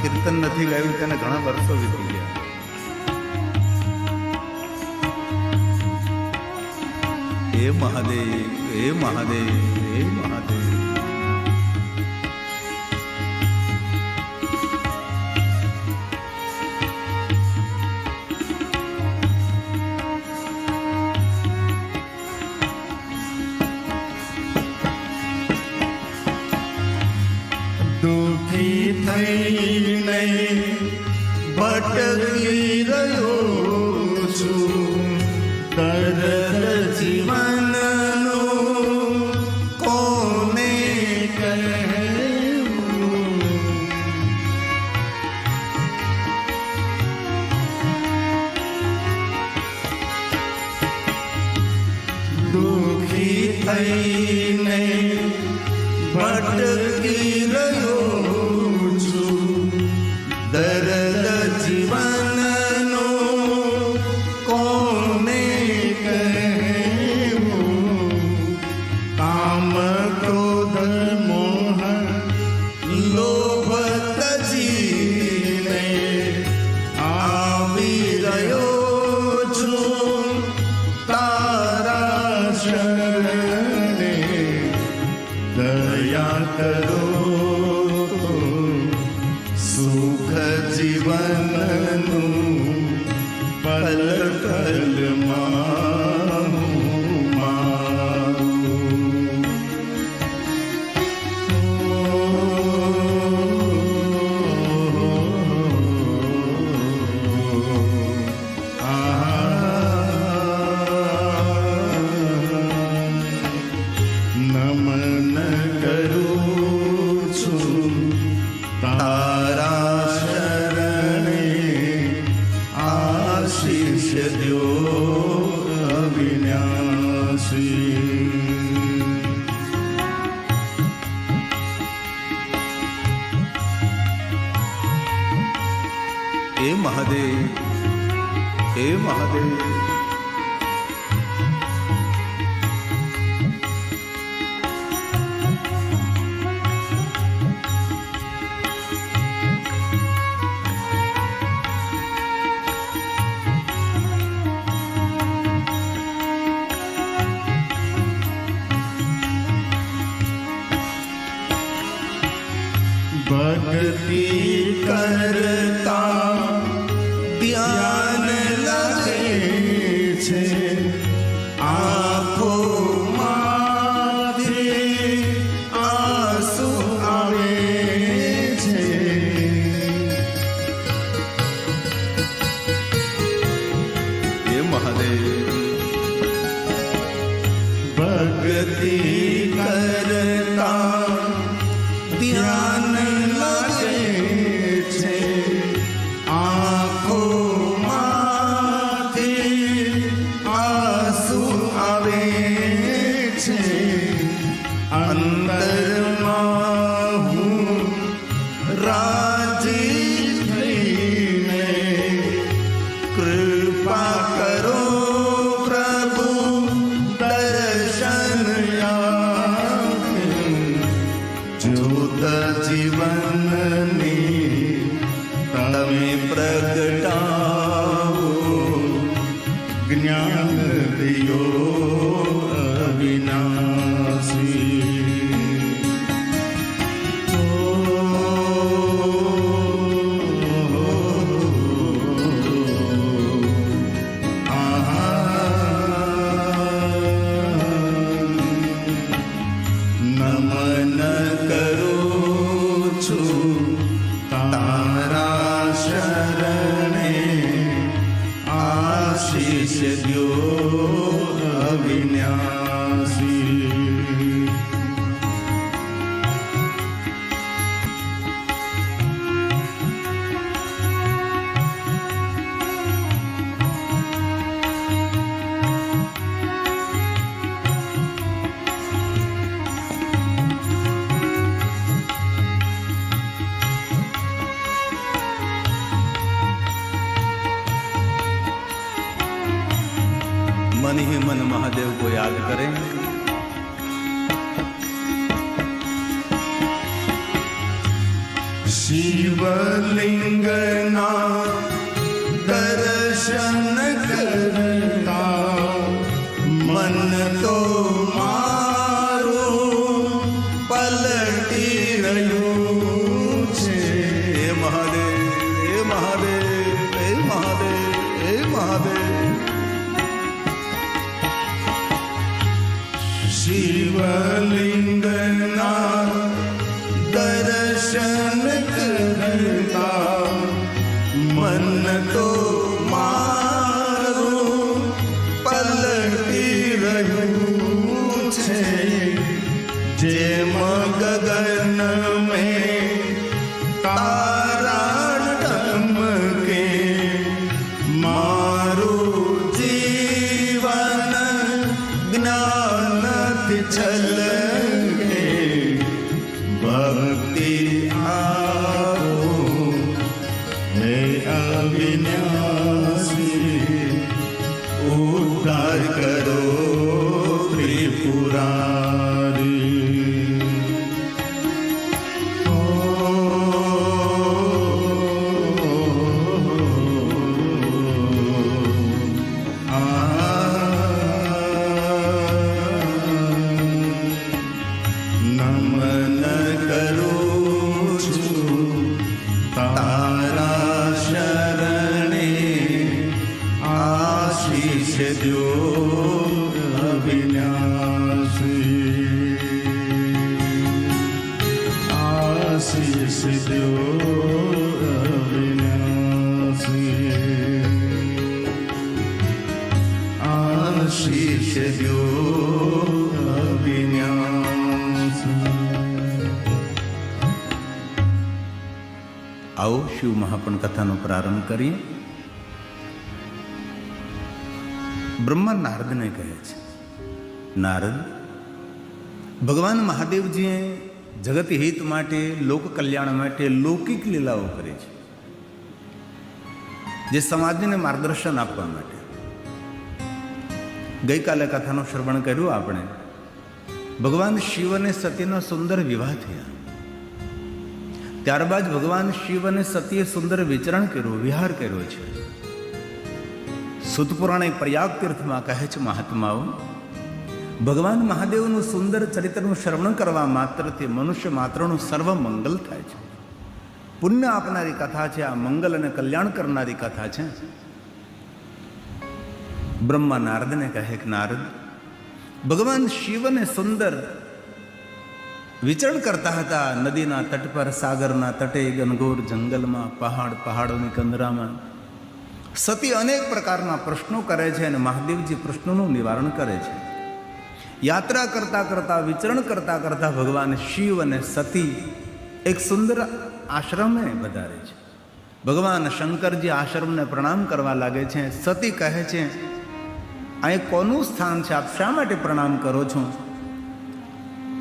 કીર્તન નથી ગાયું તેને ઘણા વર્ષો વીતી ગયા. હે મહાદેવ, હે મહાદેવ, હે મહાદેવ. દુઃખી થઈને ભટકી રહ્યો છું, દર્દ જીવનનું કોને કહેવું. દુઃખી થઈને ભટકી રહ્યો છું, દર્દ જીવનનો કોને કહેવું. કામ ક્રોધ મોહ લોભ તજીને આવી રહ્યો છું તારા શરણે. દયા કરો સુખ જીવનનું પલ પલમાં મારું. નમન કરું છું તારા શરણે, આશીષ દ્યો અવિનાશી. હે મહાદેવ, હે મહાદેવ. ભક્તિ કરતા ધ્યાન લાગે છે, આંખોમાંથી આંસુ આવે છે. હે મહાદેવ. ભક્તિ કરતા ધ્યાન લાગે છે, આંખોમાંથી આંસુ આવે છે. અંતરમાં હું રાજી થઈને કૃપા કરો પ્રભુ દર્શન આપે. જ્યોત જીવનની તમે પ્રગટાવો, જ્ઞાન દિયો અવિનાશી. નમન કરું છું તારા શરણે, આશીષ દ્યો અવિનાશી. मन ही मन महादेव को याद करें। શિવલિંગના દર્શન કરતા મન તો મારું પલટી રહ્યું છે. હે મહાદેવ, હે મહાદેવ, હે મહાદેવ, હે મહાદેવ. શિવલિંગના દર્શન કરતા મન તો મારું પલટી રહ્યું છે. જેમ ગગન મેં તારા ટમકે મારું જીવન જ્ઞાનથી છલકે. ભક્તિ આપો હે અવિનાશી, ઉદ્ધાર કરો ત્રિપુરારી. નમન કરું છું તારા શરણે, આશીષ દ્યો અવિનાશી, આશીષ દ્યો અવિનાશી, આશીષ દ્યો અવિનાશી. આવો શિવ મહાપણ કથાનો પ્રારંભ કરીએ. બ્રહ્મા નારદને કહે છે, નારદ, ભગવાન મહાદેવજીએ જગત હિત માટે, લોક કલ્યાણ માટે લૌકિક લીલાઓ કરી છે, જે સમાજને માર્ગદર્શન આપવા માટે. ગઈકાલે કથાનું શ્રવણ કર્યું આપણે. ભગવાન શિવ અને સતીનો સુંદર વિવાહ થયા. ત્યારબાદ ભગવાન શિવ અને સતીએ સુંદર વિચરણ કર્યું, વિહાર કર્યો છે. સુત પુરાણે પ્રયાગ તીર્થમાં કહે છે મહાત્માઓ, ભગવાન મહાદેવનું સુંદર ચરિત્રનું શ્રવણ કરવા માત્રથી મનુષ્ય માત્રનું સર્વ મંગલ થાય છે. પુણ્ય આપનારી કથા છે આ, મંગલ અને કલ્યાણ કરનારી કથા છે. બ્રહ્મા નારદને કહે કે નારદ, ભગવાન શિવને સુંદર વિચરણ કરતા હતા નદીના તટ પર, સાગરના તટે, ઘનઘોર જંગલમાં, પહાડોની કંદરામાં. સતી અનેક પ્રકારના પ્રશ્નો કરે છે અને મહાદેવજી પ્રશ્નોનું નિવારણ કરે છે. યાત્રા કરતા કરતા, વિચરણ કરતા કરતા ભગવાન શિવ અને સતી એક સુંદર આશ્રમે વધારે છે. ભગવાન શંકરજી આશ્રમને પ્રણામ કરવા લાગે છે. સતી કહે છે, અહીં કોનું સ્થાન છે, આપ શા માટે પ્રણામ કરો છો?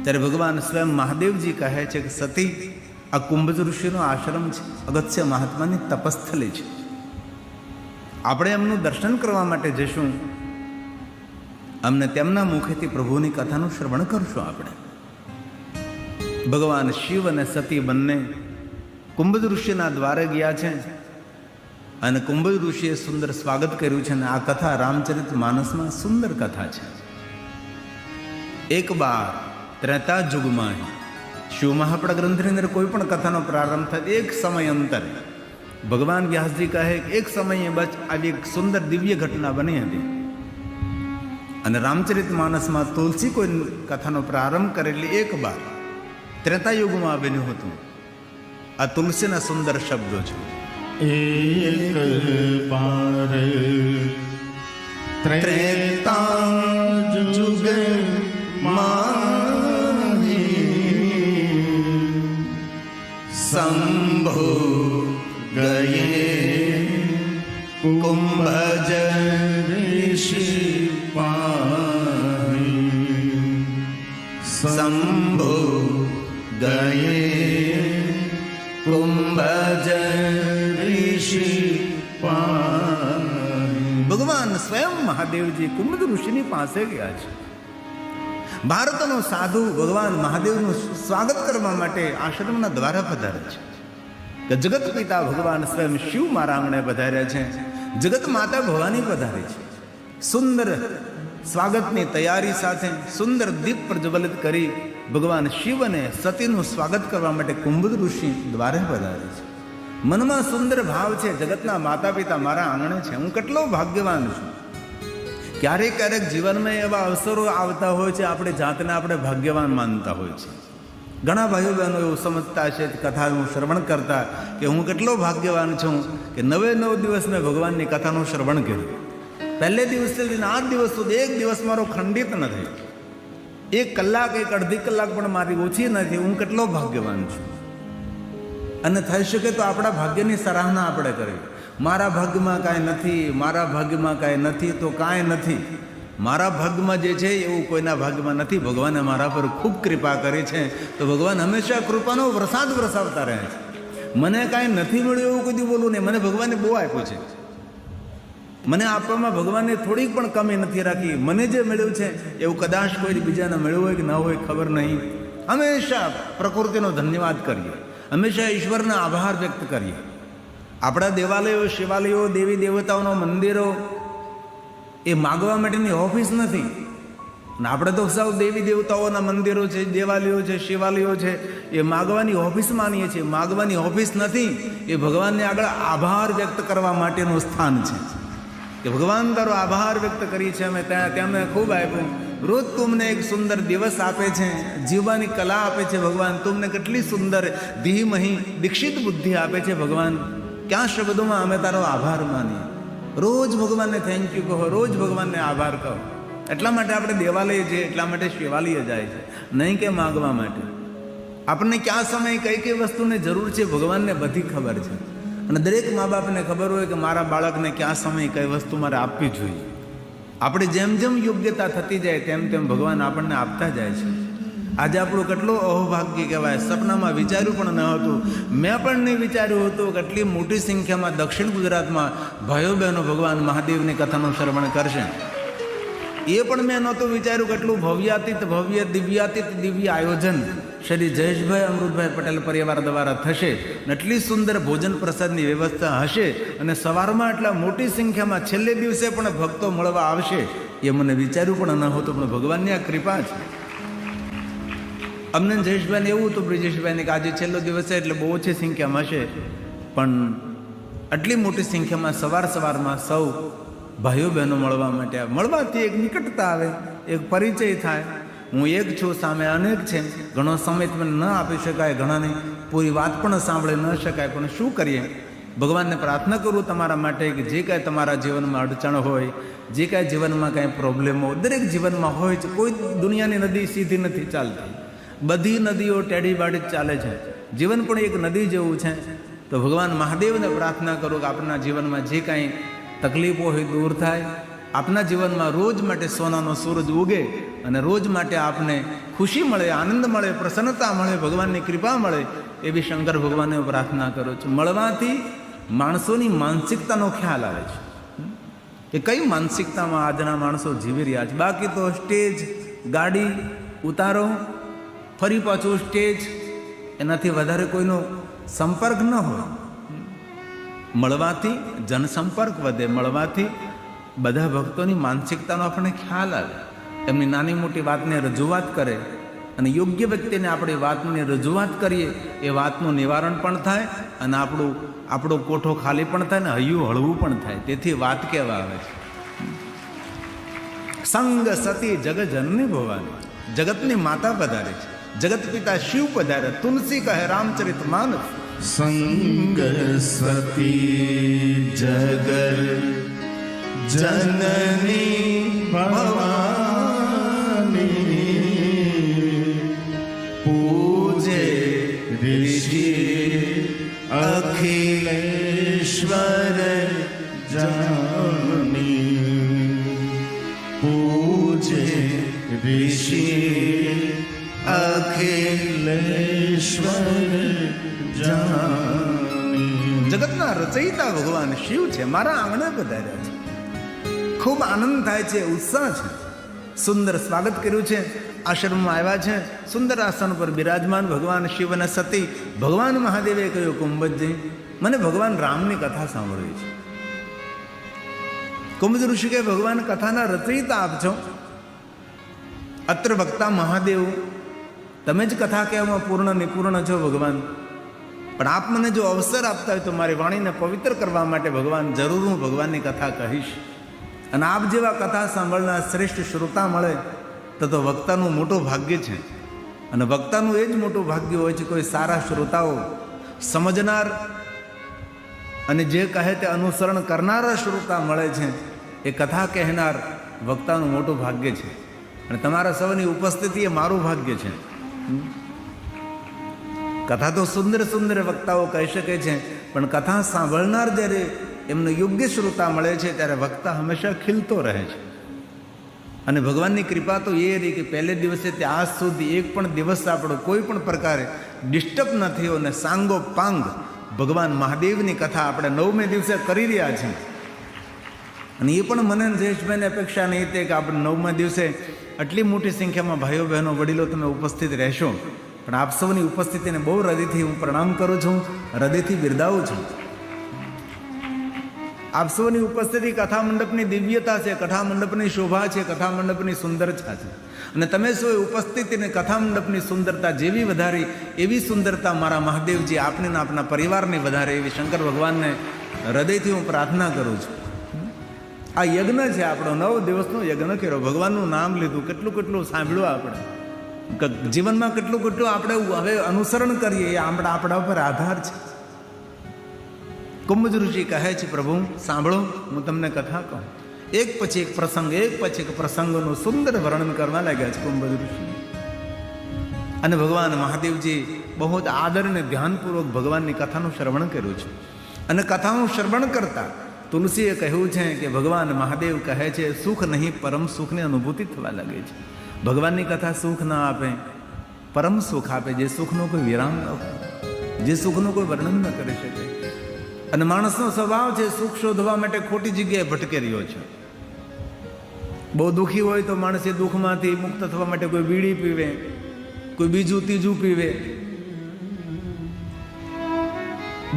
ત્યારે ભગવાન સ્વયં મહાદેવજી કહે છે કે સતી, આ કુંભજ ઋષિનો આશ્રમ છે, અગત્ય મહાત્માની તપસ્થલી છે. આપણે એમનું દર્શન કરવા માટે જઈશું, અમને તેમના મુખેથી પ્રભુની કથાનું શ્રવણ કરશું. આપણે ભગવાન શિવ અને સતી બંને કુંભજ ઋષિના દ્વારે ગયા છે અને કુંભજ ઋષિએ સુંદર સ્વાગત કર્યું છે. અને આ કથા રામચરિત માનસમાં સુંદર કથા છે. એક બાર ત્રેતા યુગમાં શિવ મહાપણ ગ્રંથની અંદર કોઈ પણ કથાનો પ્રારંભ થાય એક સમય અંતરે ભગવાન વ્યાસજી કહે કે એક સમયે બસ આવી એક સુંદર દિવ્ય ઘટના બની હતી. અને રામચરિત માનસમાં તુલસી કોઈ કથાનો પ્રારંભ કરેલી એક બાર ત્રેતા યુગમાં બન્યું હતું. આ તુલસીના સુંદર શબ્દો છે. એક બાર ત્રેતા યુગ શંભો ગયે કુંભજ ઋષિ પાહી. શંભો ગયે કુંભજ ઋષિ પાહી. ભગવાન સ્વયં મહાદેવજી કુંભજ ઋષિની પાસે ગયા છે. ભારતનો સાધુ ભગવાન મહાદેવનું સ્વાગત કરવા માટે આશ્રમના દ્વારા પધારે છે. કે જગત પિતા ભગવાન સ્વયં શિવ મારા આંગણે પધાર્યા છે, જગત માતા ભવાની પધારી છે. સુંદર સ્વાગતની તૈયારી સાથે સુંદર દીપ પ્રજ્વલિત કરી ભગવાન શિવ અને સતીનું સ્વાગત કરવા માટે કુંભદ ઋષિ દ્વારે પધારે છે. મનમાં સુંદર ભાવ છે, જગતના માતા પિતા મારા આંગણે છે, હું કેટલો ભાગ્યવાન છું. ક્યારેક ક્યારેક જીવનમાં એવા અવસરો આવતા હોય છે, આપણે જાતને આપણે ભાગ્યવાન માનતા હોય છે. ઘણા ભાઈઓ બહેનો એવું સમજતા છે, કથાનું શ્રવણ કરતા કે હું કેટલો ભાગ્યવાન છું કે 9 દિવસ મેં ભગવાનની કથાનું શ્રવણ કર્યું. પહેલે દિવસથી 8 દિવસ સુધી એક દિવસ મારો ખંડિત નથી, 1 કલાક 1 અડધી કલાક પણ મારી ઓછી નથી. હું કેટલો ભાગ્યવાન છું. અને થઈ શકે તો આપણા ભાગ્યની સરાહના આપણે કરવી. મારા ભાગ્યમાં કાંઈ નથી, મારા ભાગ્યમાં કાંઈ નથી તો કાંઈ નથી. મારા ભાગ્યમાં જે છે એવું કોઈના ભાગ્યમાં નથી. ભગવાને મારા પર ખૂબ કૃપા કરી છે, તો ભગવાન હંમેશા કૃપાનો વરસાદ વરસાવતા રહે છે. મને કાંઈ નથી મળ્યું એવું કોઈ બોલું નહીં, મને ભગવાને બહુ આપ્યું છે. મને આપવામાં ભગવાને થોડીક પણ કમી નથી રાખી. મને જે મળ્યું છે એવું કદાચ કોઈ બીજાને મળ્યું હોય કે ન હોય ખબર નહીં. હંમેશા પ્રકૃતિનો ધન્યવાદ કરીએ, હંમેશા ઈશ્વરના આભાર વ્યક્ત કરીએ. આપણા દેવાલયો, શિવાલયો, દેવી દેવતાઓના મંદિરો એ માગવા માટેની ઓફિસ નથી. અને આપણે તો સૌ દેવી દેવતાઓના મંદિરો છે, દેવાલયો છે, શિવાલયો છે, એ માગવાની ઓફિસ માનીએ છીએ. માગવાની ઓફિસ નથી, એ ભગવાનને આગળ આભાર વ્યક્ત કરવા માટેનું સ્થાન છે. કે ભગવાન તારો આભાર વ્યક્ત કરી છે અમે, તેમને ખૂબ આપ્યું. રોજ તુમને એક સુંદર દિવસ આપે છે, જીવવાની કલા આપે છે ભગવાન. તુમને કેટલી સુંદર ધીમહી દીક્ષિત બુદ્ધિ આપે છે ભગવાન. ક્યાં શબ્દોમાં અમે તારો આભાર માનીએ. રોજ ભગવાનને થેન્ક યુ કહો, રોજ ભગવાનને આભાર કહો. એટલા માટે આપણે દેવાલય જઈએ, એટલા માટે શિવાલય જાય છે, નહીં કે માગવા માટે. આપણને કયા સમયે કઈ કઈ વસ્તુની જરૂર છે ભગવાનને બધી ખબર છે. અને દરેક મા બાપને ખબર હોય કે મારા બાળકને કયા સમયે કઈ વસ્તુ મારે આપવી જોઈએ. આપણે જેમ જેમ યોગ્યતા થતી જાય તેમ તેમ ભગવાન આપણને આપતા જાય છે. આજે આપણું કેટલું અહોભાગ્ય કહેવાય. સપનામાં વિચાર્યું પણ ન હતું, મેં પણ નહીં વિચાર્યું હતું કે આટલી મોટી સંખ્યામાં દક્ષિણ ગુજરાતમાં ભાઈઓ બહેનો ભગવાન મહાદેવની કથાનું શ્રવણ કરશે. એ પણ મેં નહોતું વિચાર્યું કે એટલું ભવ્યાતીત ભવ્ય દિવ્યાતીત દિવ્ય આયોજન શ્રી જયેશભાઈ અમૃતભાઈ પટેલ પરિવાર દ્વારા થશે. એટલી સુંદર ભોજન પ્રસાદની વ્યવસ્થા હશે અને સવારમાં એટલા મોટી સંખ્યામાં છેલ્લે દિવસે પણ ભક્તો મળવા આવશે, એ મને વિચાર્યું પણ ન હતું. પણ ભગવાનની આ કૃપા છે. અમને જયેશભાઈને એવું હતું, બ્રિજેશભાઈને, કે આજે છેલ્લો દિવસ છે એટલે બહુ ઓછી સંખ્યામાં હશે, પણ આટલી મોટી સંખ્યામાં સવારમાં સૌ ભાઈઓ બહેનો મળવા માટે આવે. મળવાથી એક નિકટતા આવે, એક પરિચય થાય. હું એક છું, સામે અનેક છે. ઘણો સમય તમને ન આપી શકાય, ઘણાની પૂરી વાત પણ સાંભળી ન શકાય, પણ શું કરીએ. ભગવાનને પ્રાર્થના કરું તમારા માટે કે જે કાંઈ તમારા જીવનમાં અડચણ હોય, જે કાંઈ જીવનમાં કાંઈ પ્રોબ્લેમ હોય, દરેક જીવનમાં હોય છે. કોઈ દુનિયાની નદી સીધી નથી ચાલતી, બધી નદીઓ ટેડી બાડી ચાલે છે. જીવન પણ એક નદી જેવું છે. તો ભગવાન મહાદેવને પ્રાર્થના કરું કે આપણા જીવનમાં જે કાંઈ તકલીફો હોય દૂર થાય. આપના જીવનમાં રોજ માટે સોનાનો સૂરજ ઉગે અને રોજ માટે આપને ખુશી મળે, આનંદ મળે, પ્રસન્નતા મળે, ભગવાનની કૃપા મળે, એવી શંકર ભગવાનને પ્રાર્થના કરું છું. મળવાથી માણસોની માનસિકતાનો ખ્યાલ આવે છે કે કઈ માનસિકતામાં આજના માણસો જીવી રહ્યા છે. બાકી તો સ્ટેજ, ગાડી, ઉતારો, ફરી પાછું સ્ટેજ, એનાથી વધારે કોઈનો સંપર્ક ન હોય. મળવાથી જનસંપર્ક વધે, મળવાથી બધા ભક્તોની માનસિકતાનો આપણને ખ્યાલ આવે. એમની નાની મોટી વાતને રજૂઆત કરે અને યોગ્ય વ્યક્તિને આપણી વાતની રજૂઆત કરીએ, એ વાતનું નિવારણ પણ થાય અને આપણો કોઠો ખાલી પણ થાય ને હૈયું હળવું પણ થાય. તેથી વાત કહેવા આવે છે સંગ સતી જગ જનની ભવાની. જગતની માતા પધારે છે, જગત પિતા શિવ પધારે. તુલસી કહે રામચરિત માનસ. સંગ સતી જગ જનની ભવાની, પૂજે ઋષિ અખિલેશ્વર જાની, પૂજે ઋષિ અખિલેશ્વર જાની. જગતના રચયિતા ભગવાન શિવ છે, મારા આંગણે પધાર્યા છે. ખૂબ આનંદ થાય છે, ઉત્સાહ છે. સુંદર સ્વાગત કર્યું છે. આશ્રમમાં આવ્યા છે, સુંદર આસન પર બિરાજમાન ભગવાન શિવ અને સતી. ભગવાન મહાદેવે કહ્યું, કુંભજી, મને ભગવાન રામની કથા સાંભળવી છે. કુંભજ ઋષિ કે, ભગવાન કથાના રચયિતા આપ છો, અત્ર વક્તા મહાદેવ, તમે જ કથા કહેવામાં પૂર્ણ નિપૂર્ણ છો ભગવાન. પણ આપ મને જો અવસર આપતા હોય તો મારી વાણીને પવિત્ર કરવા માટે ભગવાન જરૂર હું ભગવાનની કથા કહીશ. અને આપ જેવા કથા સાંભળનાર શ્રેષ્ઠ શ્રોતા મળે તો વક્તાનું મોટું ભાગ્ય છે. અને વક્તાનું એ જ મોટું ભાગ્ય હોય છે, કોઈ સારા શ્રોતાઓ, સમજનાર અને જે કહે તે અનુસરણ કરનારા શ્રોતા મળે છે. એ કથા કહેનાર વક્તાનું મોટું ભાગ્ય છે. અને તમારા સૌની ઉપસ્થિતિ એ મારું ભાગ્ય છે. કથા તો સુંદર સુંદર વક્તાઓ કહી શકે છે, પણ કથા સાંભળનાર જ્યારે એમનો યોગ્ય શ્રોતા મળે છે ત્યારે વક્તા હંમેશા ખીલતો રહે છે. અને ભગવાનની કૃપા તો એ રહી કે પહેલે દિવસે તે આજ સુધી એક પણ દિવસ આપણો કોઈ પણ પ્રકારે ડિસ્ટર્બ ન થયો. અને સાંગો પાંગ ભગવાન મહાદેવની કથા આપણે 9મે દિવસે કરી રહ્યા છીએ. અને એ પણ મને જયેશભાઈની અપેક્ષા નહીં હતી કે આપણે 9મા દિવસે આટલી મોટી સંખ્યામાં ભાઈઓ બહેનો વડીલો તમે ઉપસ્થિત રહેશો. પણ આપ સૌની ઉપસ્થિતિને બહુ હૃદયથી હું પ્રણામ કરું છું, હૃદયથી બિરદાવું છું. આપ સૌની ઉપસ્થિતિ કથા મંડપની દિવ્યતા છે, કથા મંડપની શોભા છે, કથા મંડપની સુંદરતા છે. અને તમે સૌ ઉપસ્થિતિને કથા મંડપની સુંદરતા જેવી વધારી એવી સુંદરતા મારા મહાદેવજી આપને ને આપના પરિવારને વધારે એવી શંકર ભગવાનને હૃદયથી હું પ્રાર્થના કરું છું. આ યજ્ઞ છે આપણો, 9 દિવસનો યજ્ઞ કર્યો, ભગવાનનું નામ લીધું, કેટલું કેટલું સાંભળ્યું આપણે, જીવનમાં કેટલું કેટલું આપણે હવે અનુસરણ કરીએ એ આપણા ઉપર આધાર છે. કુંભજ ઋષિ કહે છે, પ્રભુ સાંભળો, હું તમને કથા કહું. એક પછી એક પ્રસંગોનું સુંદર વર્ણન કરવા લાગ્યા છે કુંભજ ઋષિ. અને ભગવાન મહાદેવજી બહુ જ આદર અને ધ્યાનપૂર્વક ભગવાનની કથાનું શ્રવણ કર્યું છે. અને કથાનું શ્રવણ કરતા તુલસીએ કહ્યું છે કે ભગવાન મહાદેવ કહે છે, સુખ નહીં પરમ સુખની અનુભૂતિ થવા લાગે છે. ભગવાનની કથા સુખ ના આપે, પરમ સુખ આપે, જે સુખનો કોઈ વિરામ ન હોય, જે સુખનું કોઈ વર્ણન ન કરી શકે. અને માણસનો સ્વભાવ છે સુખ શોધવા માટે ખોટી જગ્યાએ ભટકી રહ્યો છે. બહુ દુઃખી હોય તો માણસ એ દુઃખમાંથી મુક્ત થવા માટે કોઈ બીડી પીવે, કોઈ બીજું ત્રીજું પીવે.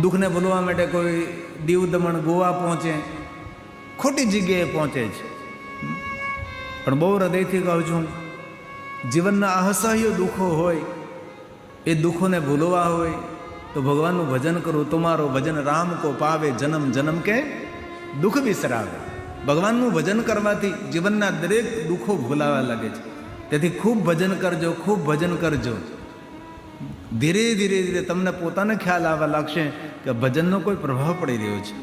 દુઃખને ભૂલવા માટે કોઈ દીવ દમણ ગોવા પહોંચે, ખોટી જગ્યાએ પહોંચે છે. પણ બહુ હૃદયથી કહું છું, જીવનના અસહ્ય દુઃખો હોય, એ દુઃખોને ભૂલવા હોય તો ભગવાનનું ભજન કરું. તમારો ભજન રામ કો પાવે, જન્મ જન્મ કે દુઃખ વિસરાવે. ભગવાનનું ભજન કરવાથી જીવનના દરેક દુઃખો ભૂલાવા લાગે છે. તેથી ખૂબ ભજન કરજો, ખૂબ ભજન કરજો. ધીરે ધીરે ધીરે તમને પોતાને ખ્યાલ આવવા લાગશે કે ભજનનો કોઈ પ્રભાવ પડી રહ્યો છે.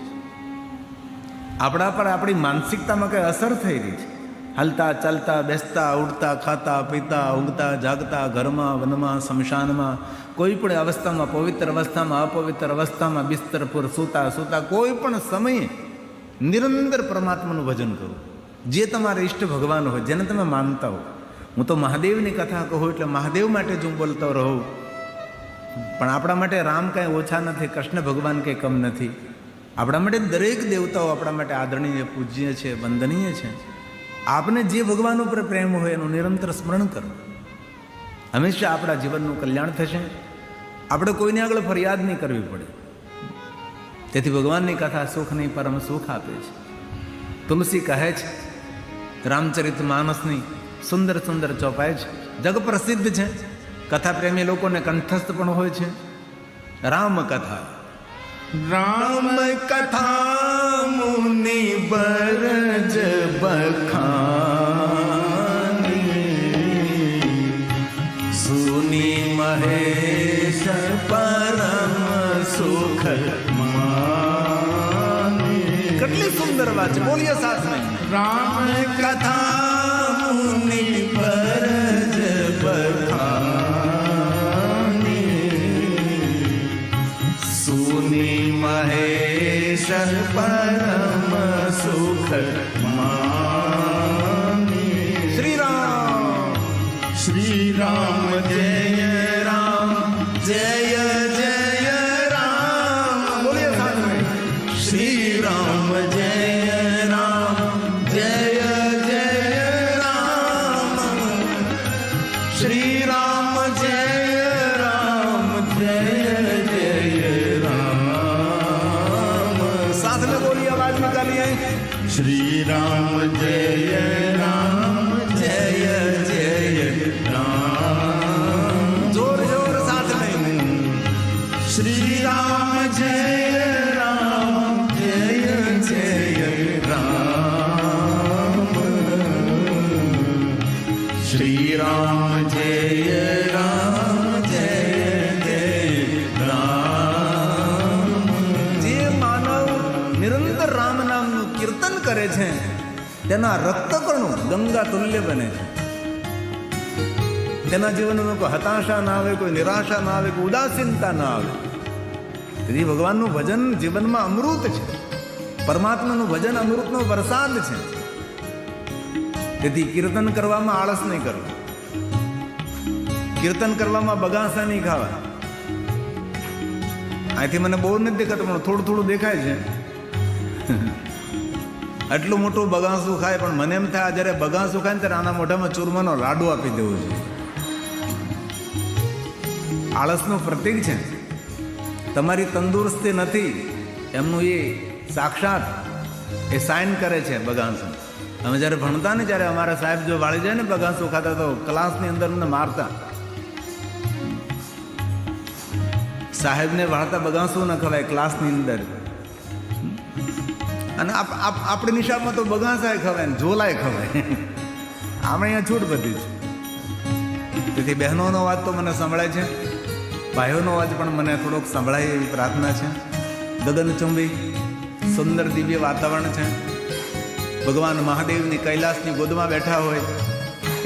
આપણા પર આપણી માનસિકતામાં કંઈ અસર થઈ રહી છે. હાલતા ચાલતા, બેસતા ઉઠતા, ખાતા પીતા, ઊંઘતા જાગતા, ઘરમાં વનમાં સ્મશાનમાં, કોઈ પણ અવસ્થામાં, પવિત્ર અવસ્થામાં, અપવિત્ર અવસ્થામાં, બિસ્તર પર સૂતા સૂતા, કોઈ પણ સમયે નિરંતર પરમાત્માનું ભજન કરો. જે તમારા ઈષ્ટ ભગવાન હોય, જેને તમે માનતા હો. હું તો મહાદેવની કથા કહું એટલે મહાદેવ માટે જ હું બોલતો રહું. પણ આપણા માટે રામ કાંઈ ઓછા નથી, કૃષ્ણ ભગવાન કંઈ કમ નથી. આપણા માટે દરેક દેવતાઓ આપણા માટે આદરણીય, પૂજ્ય છે, વંદનીય છે. આપને જે ભગવાન ઉપર પ્રેમ હોય એનું નિરંતર સ્મરણ કરો. હંમેશા આપણા જીવનનું કલ્યાણ થશે. આપણે કોઈને આગળ ફરિયાદ નહીં કરવી પડે. તેથી ભગવાનની કથા સુખ નહીં પરમ સુખ આપે છે. તુલસી કહે છે, રામચરિત માનસની સુંદર સુંદર ચોપાઈ છે, જગ પ્રસિદ્ધ છે. કથા પ્રેમી લોકોને કંઠસ્થ પણ હોય છે. રામ કથા, રામ કથા મુનિ બરજ બખાની, સુની મહેશ પરમ સુખ માની. કેટલી સુંદર વાત છે, બોલીએ સાથ નહીં. રામ કથા મુનિ બરજ બખાની, સુની મહેશ પરમ સુખ માની. શ્રી રામ, શ્રી રામ જય રામ, જય જય રામ. બોલીએ સાથ નહીં. શ્રી રામ જય રામ, જય જય રામ. निकालिए। श्री राम जय राम जय जय राम। जोर जोर साथ में। श्री राम जय राम जय जय राम। श्री राम जय राम जय जय राम। જે માનવ નિરંતર રામ નામનું કીર્તન કરે છે તેના રક્તકણો ગંગા તુલ્ય બને છે. તેના જીવનમાં કોઈ હતાશા ના આવે, કોઈ નિરાશા ના આવે, કોઈ ઉદાસીનતા ના આવે. તેથી ભગવાનનું ભજન જીવનમાં અમૃત છે. પરમાત્માનું ભજન અમૃતનો વરસાદ છે. તેથી કીર્તન કરવામાં આળસ નહીં કરવું, કીર્તન કરવામાં બગાસા નહીં ખાવા. અહીંથી મને બહુ નથી દેખાતું પણ થોડું થોડું દેખાય છે. આટલું મોટું બગાસું ખાય પણ મને એમ થાય જ્યારે બગાસું ખાય ને ત્યારે આના મોઢામાં ચૂરમાનો લાડુ આપી દેવો છે. આળસનું પ્રતીક છે. તમારી તંદુરસ્તી નથી એમનું એ સાક્ષાત એ સાઇન કરે છે બગાસું. અમે જ્યારે ભણતા ને ત્યારે અમારા સાહેબ જો વાળી જાય ને બગાસું ખાતા તો ક્લાસની અંદર અમને મારતા. સાહેબને વાળતા બગાસું ન ખવાય ક્લાસની અંદર. અને આપણી નિશાળમાં તો બગાસાય ખવાય ને ઝોલાય ખવાય. આપણે અહીંયા છૂટ બધી છે. તેથી બહેનોનો અવાજ તો મને સંભળાય છે, ભાઈઓનો અવાજ પણ મને થોડોક સંભળાય એવી પ્રાર્થના છે. ગગનચુંબી સુંદર દિવ્ય વાતાવરણ છે. ભગવાન મહાદેવની કૈલાસની ગોદમાં બેઠા હોય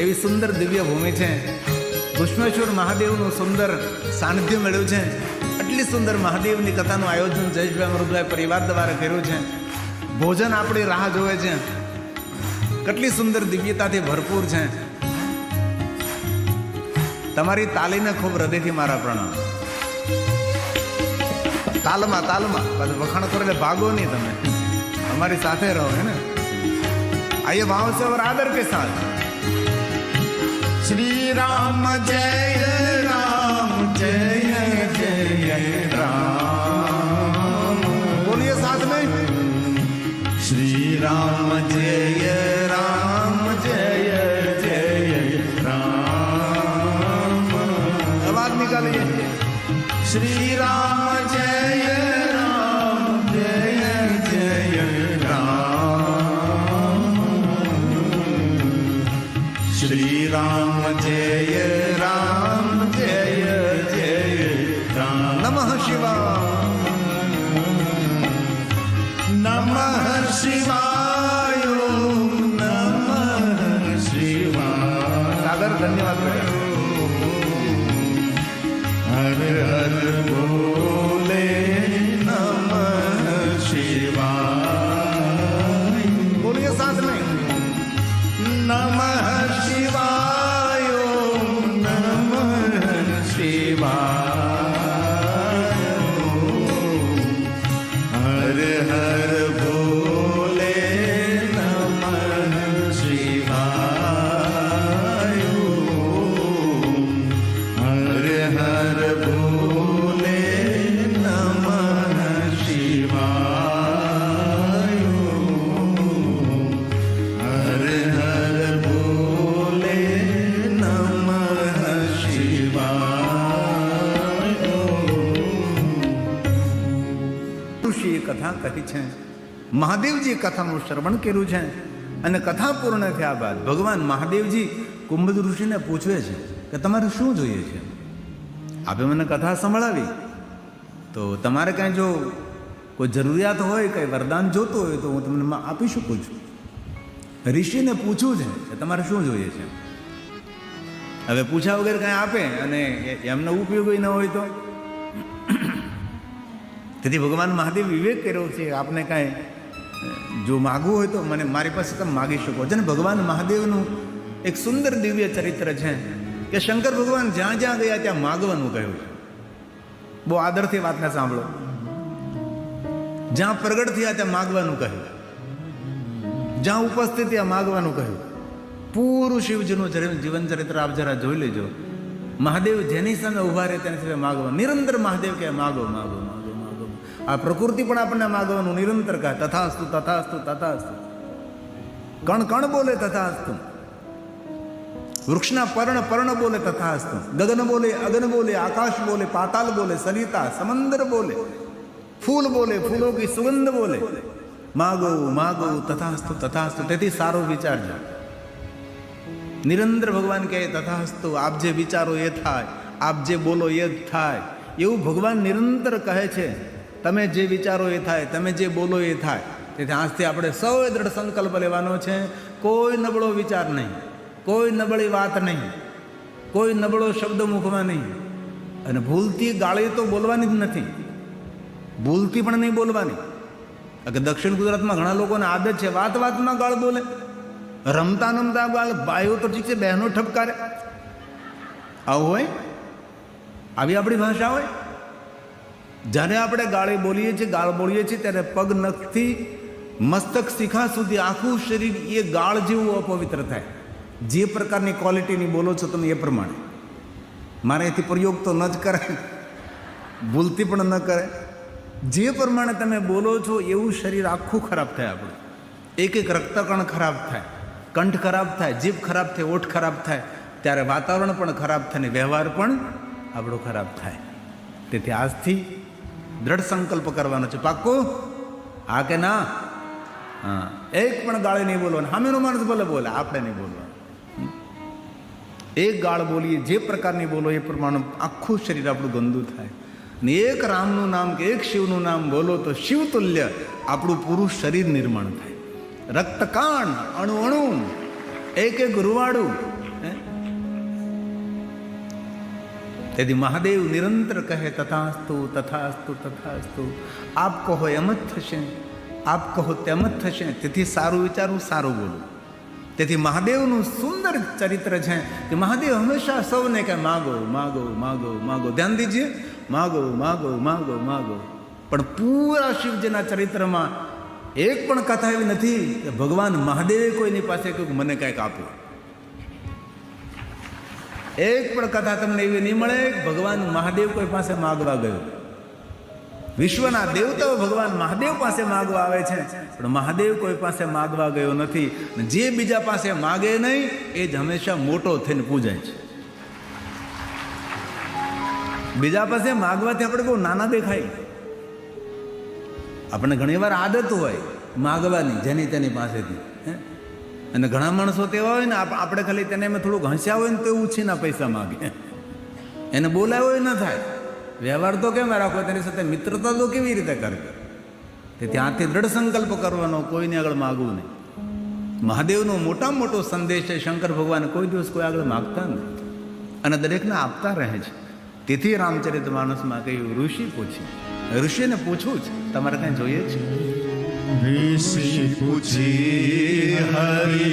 એવી સુંદર દિવ્ય ભૂમિ છે. ભૂષ્મેશ્વર મહાદેવનું સુંદર સાનિધ્ય મળ્યું છે. આટલી સુંદર મહાદેવની કથાનું આયોજન જયેશભાઈ અમૃતભાઈ પરિવાર દ્વારા કર્યું છે. ભોજન આપણી રાહ જોવે છે. કેટલી સુંદર દિવ્યતાથી ભરપૂર છે. તમારી તાલીને ખૂબ હૃદયથી મારા પ્રણામ. તાલમાં તાલમાં પાછું વખાણ કરો એટલે ભાગો નહીં તમે, અમારી સાથે રહો હે ને. आइए भाव से और आदर के साथ श्री राम जय राम जय जय राम। बोलिए साथ में श्री राम जय राम जय जय राम। आवाज निकालिए। श्री राम जय राम जय जय राम। श्री राम जय राम जय जय राम। नमः शिवाय नमः शिवाय नमः शिवाय। सागर धन्यवाद बेटा। हर हर बोले नमः शिवाय। बोलिए साथ में नमः शिवाय नमः शिवाय। हर हर बोले नमः शिवाय। हर हर बोले नमः शिवाय। हर हर बोले नमः शिवाय। ઋષિએ કથા કહી છે, મહાદેવજી કથાનું શ્રવણ કર્યું છે અને કથા પૂર્ણ થયા બાદ ભગવાન મહાદેવજી કુંભજ ઋષિને પૂછવે છે કે તમારે શું જોઈએ છે? આપે મને કથા સંભળાવી તો તમારે કાંઈ જો કોઈ જરૂરિયાત હોય, કંઈ વરદાન જોતું હોય તો હું તમને આપી શકું છું. ઋષિને પૂછવું છે કે તમારે શું જોઈએ છે. હવે પૂછ્યા વગર કાંઈ આપે અને એમનો ઉપયોગી ન હોય તો. તેથી ભગવાન મહાદેવ વિવેક કર્યો છે, આપને કાંઈ જો માગવું હોય તો મને મારી પાસે તમે માગી શકો છો. અને ભગવાન મહાદેવનું એક સુંદર દિવ્ય ચરિત્ર છે કે શંકર ભગવાન જ્યાં જ્યાં ગયા ત્યાં માગવાનું કહ્યું છે. બહુ આદરથી વાતને સાંભળો. જ્યાં પ્રગટ થયા ત્યાં માગવાનું કહ્યું, જ્યાં ઉપસ્થિત ત્યાં માગવાનું કહ્યું. પૂરું શિવજીનું જીવન ચરિત્ર આપ જરા જોઈ લેજો. મહાદેવ જેની સામે ઉભા રહે તેની સામે માગવા, નિરંતર મહાદેવ કે માગો માગો માગો માગો. આ પ્રકૃતિ પણ આપણને માગવાનું નિરંતર કહે તથાસ્તુ તથાસ્તુ તથાસ્તુ. કણ કણ બોલે તથાસ્તુ, વૃક્ષના પર્ણ બોલે તથાસ્તુ, ગગન બોલે અગન બોલે, આકાશ બોલે પાતાલ બોલે, સરિતા સમંદર બોલે, ફૂલ બોલે ફૂલો કી સુગંધ બોલે, માગો માગો તથાસ્તુ તથાસ્તુ. તેથી સારો વિચારજો. નિરંતર ભગવાન કહે તથાસ્તુ, આપ જે વિચારો એ થાય, આપ જે બોલો એ જ થાય. એવું ભગવાન નિરંતર કહે છે. તમે જે વિચારો એ થાય, તમે જે બોલો એ થાય. તેથી આજથી આપણે સૌએ દ્રઢ સંકલ્પ લેવાનો છે. કોઈ નબળો વિચાર નહીં, કોઈ નબળી વાત નહીં, કોઈ નબળો શબ્દ મુખમાં નહીં. અને ભૂલથી ગાળી તો બોલવાની જ નથી, ભૂલથી પણ નહીં બોલવાની. દક્ષિણ ગુજરાતમાં ઘણા લોકોને આદત છે વાત વાતમાં ગાળ બોલે, રમતા રમતા ગાળ. ભાઈઓ તો ઠીક છે, બહેનો ઠપકારે. આવું હોય, આવી આપણી ભાષા હોય. જ્યારે આપણે ગાળી બોલીએ છીએ, ગાળ બોલીએ છીએ ત્યારે પગ નખથી મસ્તક શિખા સુધી આખું શરીર એ ગાળ જેવું અપવિત્ર થાય. જે પ્રકારની ક્વોલિટીની બોલો છો તમે એ પ્રમાણે. મારે એથી પ્રયોગ તો ન જ કરે, ભૂલથી પણ ન કરે. જે પ્રમાણે તમે બોલો છો એવું શરીર આખું ખરાબ થાય આપણું. એક એક રક્તકણ ખરાબ થાય, કંઠ ખરાબ થાય, જીભ ખરાબ થાય, ઓઠ ખરાબ થાય. ત્યારે વાતાવરણ પણ ખરાબ થાય ને વ્યવહાર પણ આપણો ખરાબ થાય. તેથી આજથી દ્રઢ સંકલ્પ કરવાનો છે. પાક્કું? હા કે ના? હા. એક પણ ગાળી નહીં બોલવાનું. સામેનો માણસ ભલે બોલે, આપણે નહીં બોલવાનું. એક ગાળ બોલીએ, જે પ્રકારની બોલો એ પ્રમાણે આખું શરીર આપણું ગંદુ થાય. ને એક રામનું નામ કે એક શિવનું નામ બોલો તો શિવતુલ્ય આપણું પૂરું શરીર નિર્માણ થાય. રક્તકાંડ, અણુ અણુ, એક એક રૂવાડું. તેથી મહાદેવ નિરંતર કહે તથાસ્તુ તથાસ્તુ તથાસ્તુ. આપ કહો એમ જ થશે, આપ કહો તેમ જ થશે. તેથી સારું વિચારવું, સારું બોલવું. તેથી મહાદેવનું સુંદર ચરિત્ર છે કે મહાદેવ હંમેશા સૌને કહે માગો માગો માગો માગો. ધ્યાન દીજીએ, માગો માગો માગો માગો. પણ પૂરા શિવજીના ચરિત્રમાં એક પણ કથા એવી નથી કે ભગવાન મહાદેવે કોઈની પાસે કહ્યું મને કંઈક આપો. એક પણ કથા તમને એવી નહીં મળે કે ભગવાન મહાદેવ કોઈ પાસે માગવા ગયો. વિશ્વના દેવતાઓ ભગવાન મહાદેવ પાસે માગવા આવે છે, પણ મહાદેવ કોઈ પાસે માગવા ગયો નથી. જે બીજા પાસે માગે નહીં એ જ હંમેશા મોટો થઈને પૂજાય છે. બીજા પાસે માગવાથી આપણે બહુ નાના દેખાય. આપણને ઘણી વાર આદત હોય માગવાની જેની તેની પાસેથી. અને ઘણા માણસો તેવા હોય ને, આપણે ખાલી તેને અમે થોડુંક હસ્યા હોય ને તો એવું ઉછીના પૈસા માગે. એને બોલાવ્યો ન થાય. વ્યવહાર તો કેમ રાખવો, તેની સાથે મિત્રતા તો કેવી રીતે કરવી. તે ત્યાંથી દ્રઢ સંકલ્પ કરવાનો, કોઈને આગળ માગવું નહીં. મહાદેવનો મોટામાં મોટો સંદેશ છે, શંકર ભગવાન કોઈ દિવસ કોઈ આગળ માગતા નથી અને દરેકને આપતા રહે છે. તેથી રામચરિત માનસમાં કહ્યું ઋષિ પૂછી. ઋષિને પૂછવું છે, તમારે કઈ જોઈએ છે? ऋषि पूछी हरि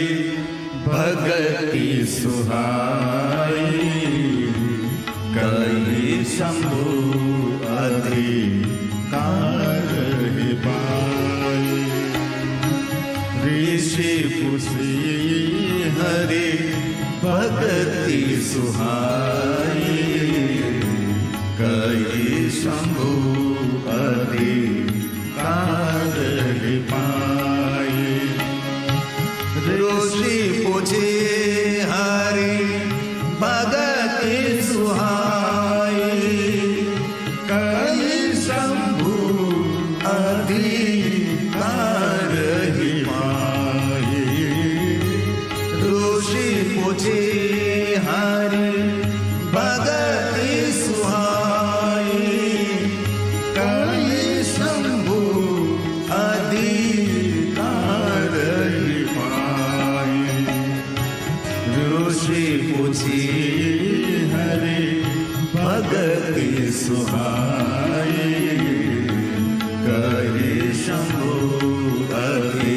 भगति सुहाई, कई शंभु अधिकार पाई. ऋषि पूछी हरि भगति सुहाई, कई शंभु अधिकार पाई. ऋषि पूछे हरि भगति सुहाई, कई शंभु अधिकार पाई. ऋषि पूछे हरि भगति सुहाई, कई शंभु अधिकार पाई. ऋषि पूछी हरि भगति सुहाई, कई शंभु अधिकार